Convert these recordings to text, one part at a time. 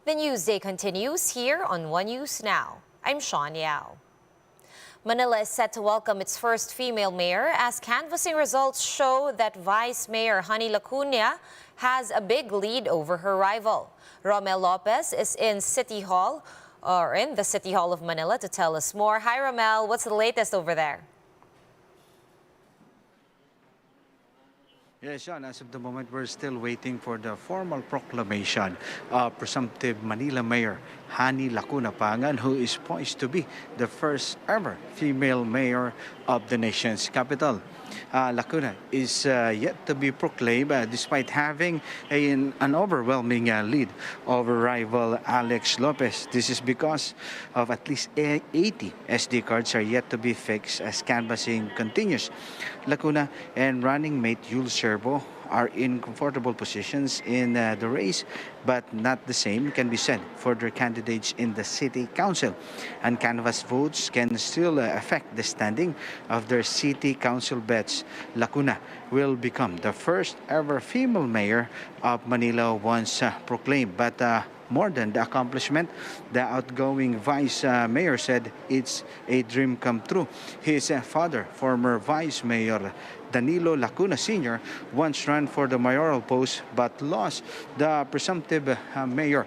The Newsday continues here on One News Now. I'm Sean Yao. Manila is set to welcome its first female mayor as canvassing results show that Vice Mayor Honey Lacuna has a big lead over her rival. Romel Lopez is in the City Hall of Manila to tell us more. Hi Romel, what's the latest over there? Yeah, Sean, as of the moment, we're still waiting for the formal proclamation of presumptive Manila Mayor Honey Lacuna Pangan, who is poised to be the first ever female mayor of the nation's capital. Lacuna is yet to be proclaimed despite having an overwhelming lead over rival Alex Lopez. This is because of at least 80 SD cards are yet to be fixed as canvassing continues. Lacuna and running mate Yul Serbo are in comfortable positions in the race, but not the same can be said for their candidates in the city council. And canvass votes can still affect the standing of their city council bets. Lacuna will become the first ever female mayor of Manila once proclaimed, but more than the accomplishment, the outgoing vice mayor said it's a dream come true. His father, former vice mayor Danilo Lacuna Sr., once ran for the mayoral post but lost. The presumptive mayor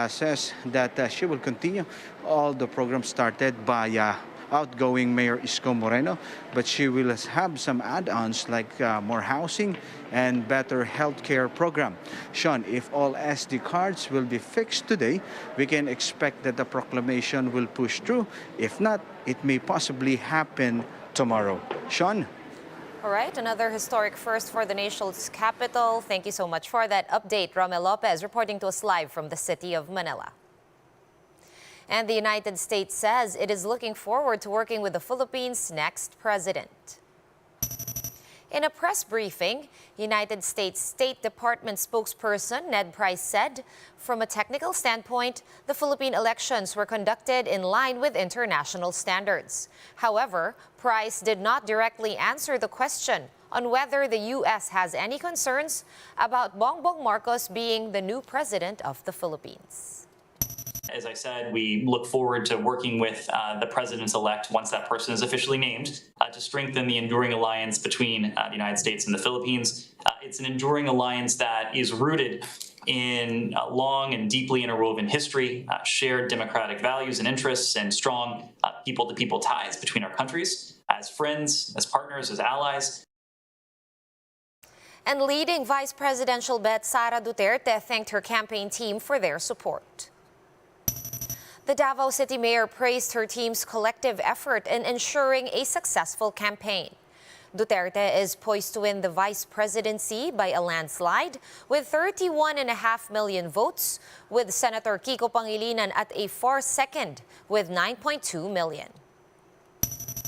says that she will continue all the programs started by outgoing Mayor Isko Moreno, but she will have some add-ons like more housing and better healthcare program. Sean, if all SD cards will be fixed today, we can expect that the proclamation will push through. If not, it may possibly happen tomorrow. Sean? All right, another historic first for the nation's capital. Thank you so much for that update. Romel Lopez reporting to us live from the city of Manila. And the United States says it is looking forward to working with the Philippines' next president. In a press briefing, United States State Department spokesperson Ned Price said, from a technical standpoint, the Philippine elections were conducted in line with international standards. However, Price did not directly answer the question on whether the U.S. has any concerns about Bongbong Marcos being the new president of the Philippines. As I said, we look forward to working with the president-elect, once that person is officially named, to strengthen the enduring alliance between the United States and the Philippines. It's an enduring alliance that is rooted in long and deeply interwoven history, shared democratic values and interests, and strong people-to-people ties between our countries as friends, as partners, as allies. And leading vice presidential bet Sara Duterte thanked her campaign team for their support. The Davao City Mayor praised her team's collective effort in ensuring a successful campaign. Duterte is poised to win the vice presidency by a landslide with 31.5 million votes, with Senator Kiko Pangilinan at a far second with 9.2 million.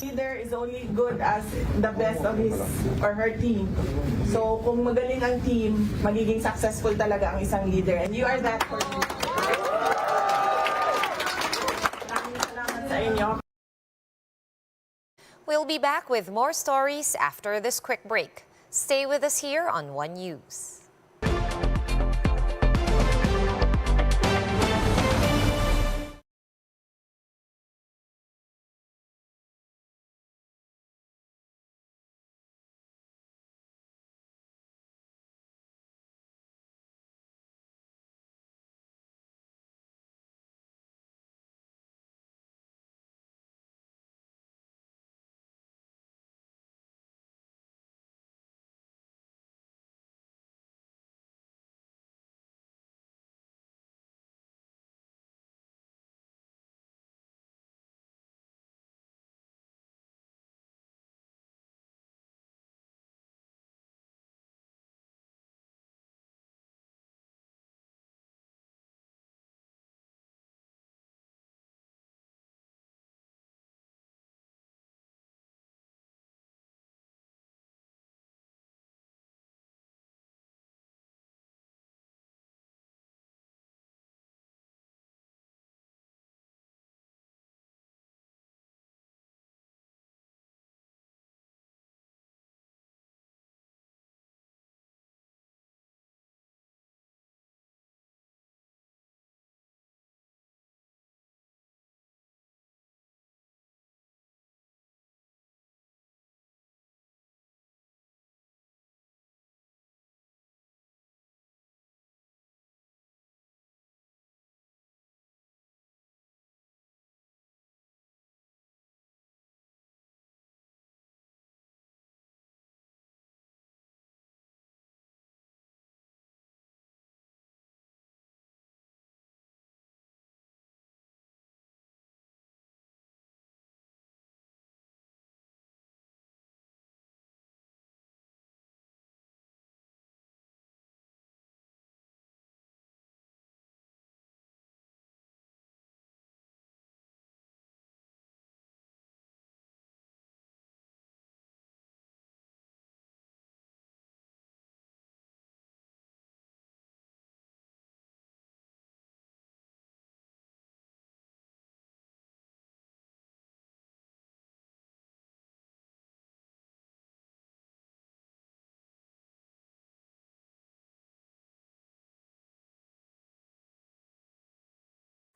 Leader is only good as the best of his or her team. So kung magaling ang team, magiging successful talaga ang isang leader. And you are that for me. We'll be back with more stories after this quick break. Stay with us here on One News.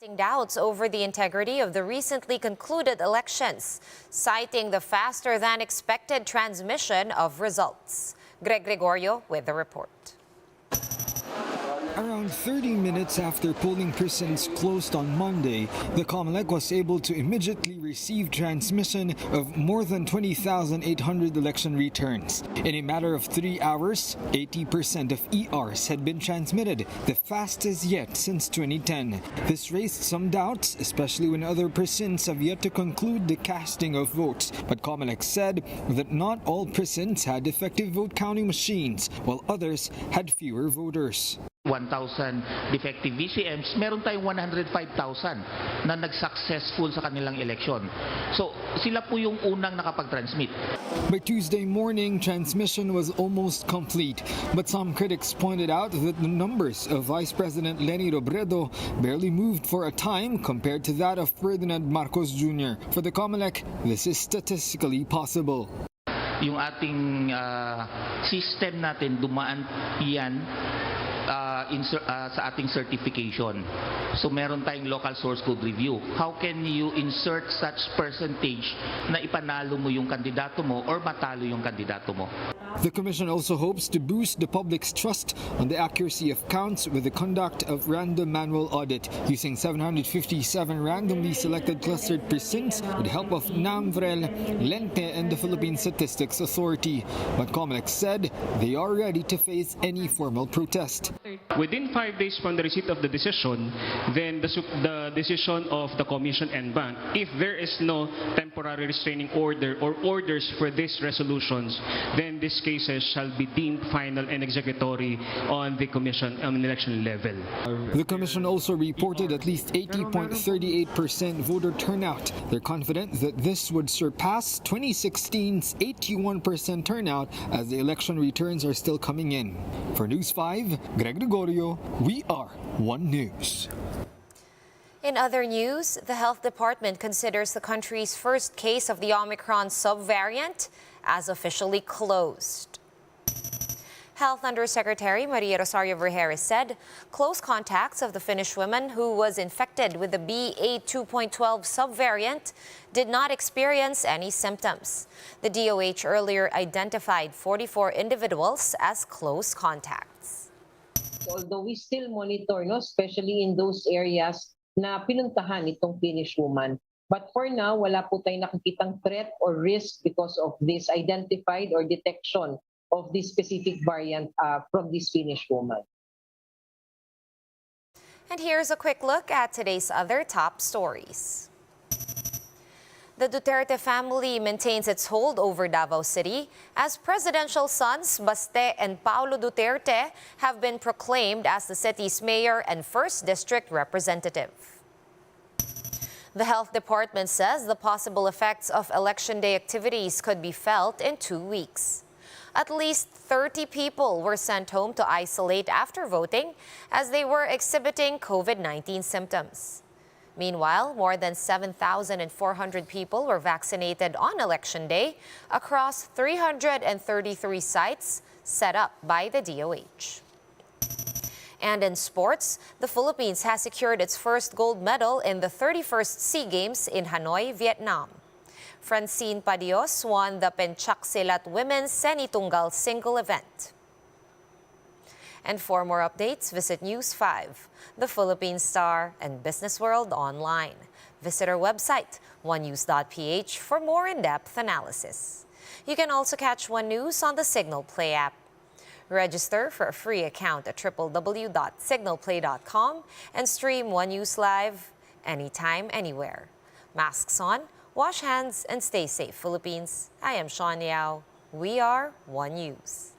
Doubts over the integrity of the recently concluded elections, citing the faster than expected transmission of results. Greg Gregorio with the report. Around 30 minutes after polling precincts closed on Monday, the COMELEC was able to immediately receive transmission of more than 20,800 election returns. In a matter of 3 hours, 80% of ERs had been transmitted, the fastest yet since 2010. This raised some doubts, especially when other precincts have yet to conclude the casting of votes. But COMELEC said that not all precincts had effective vote counting machines, while others had fewer voters. 1,000 defective VCMs, meron tayong 105,000 na nag-successful sa kanilang eleksyon. So, sila po yung unang nakapag-transmit. By Tuesday morning, transmission was almost complete. But some critics pointed out that the numbers of Vice President Leni Robredo barely moved for a time compared to that of Ferdinand Marcos Jr. For the COMELEC, this is statistically possible. Yung ating system natin, dumaan yan sa ating certification. So meron tayong local source code review. How can you insert such percentage na ipanalo mo yung kandidato mo or matalo yung kandidato mo? The Commission also hopes to boost the public's trust on the accuracy of counts with the conduct of random manual audit. Using 757 randomly selected clustered precincts with help of NAMVREL, Lente, and the Philippine Statistics Authority. But COMELEC said they are ready to face any formal protest. Within 5 days from the receipt of the decision, then the decision of the Commission and Bank, if there is no temporary restraining order or orders for these resolutions, then these cases shall be deemed final and executory on the Commission on election level. The Commission also reported at least 80.38% voter turnout. They're confident that this would surpass 2016's 81% turnout as the election returns are still coming in. For News 5, Greg Gregorio, we are One News. In other news, the Health Department considers the country's first case of the Omicron subvariant as officially closed. Health Undersecretary Maria Rosario Vergeres said close contacts of the Finnish woman who was infected with the BA.2.12 subvariant did not experience any symptoms. The DOH earlier identified 44 individuals as close contacts. Although we still monitor, especially in those areas na pinuntahan itong Finnish woman. But for now, wala po tayong nakikitang threat or risk because of this identified or detection of this specific variant from this Finnish woman. And here's a quick look at today's other top stories. The Duterte family maintains its hold over Davao City as presidential sons Baste and Paulo Duterte have been proclaimed as the city's mayor and 1st District representative. The Health Department says the possible effects of Election Day activities could be felt in 2 weeks. At least 30 people were sent home to isolate after voting as they were exhibiting COVID-19 symptoms. Meanwhile, more than 7,400 people were vaccinated on Election Day across 333 sites set up by the DOH. And in sports, the Philippines has secured its first gold medal in the 31st SEA Games in Hanoi, Vietnam. Francine Padios won the Pencaksilat Women's Senitunggal single event. And for more updates, visit News 5, the Philippine Star, and Business World online. Visit our website, onenews.ph, for more in-depth analysis. You can also catch One News on the Signal Play app. Register for a free account at www.signalplay.com and stream One News live anytime, anywhere. Masks on, wash hands, and stay safe, Philippines. I am Sean Yao. We are One News.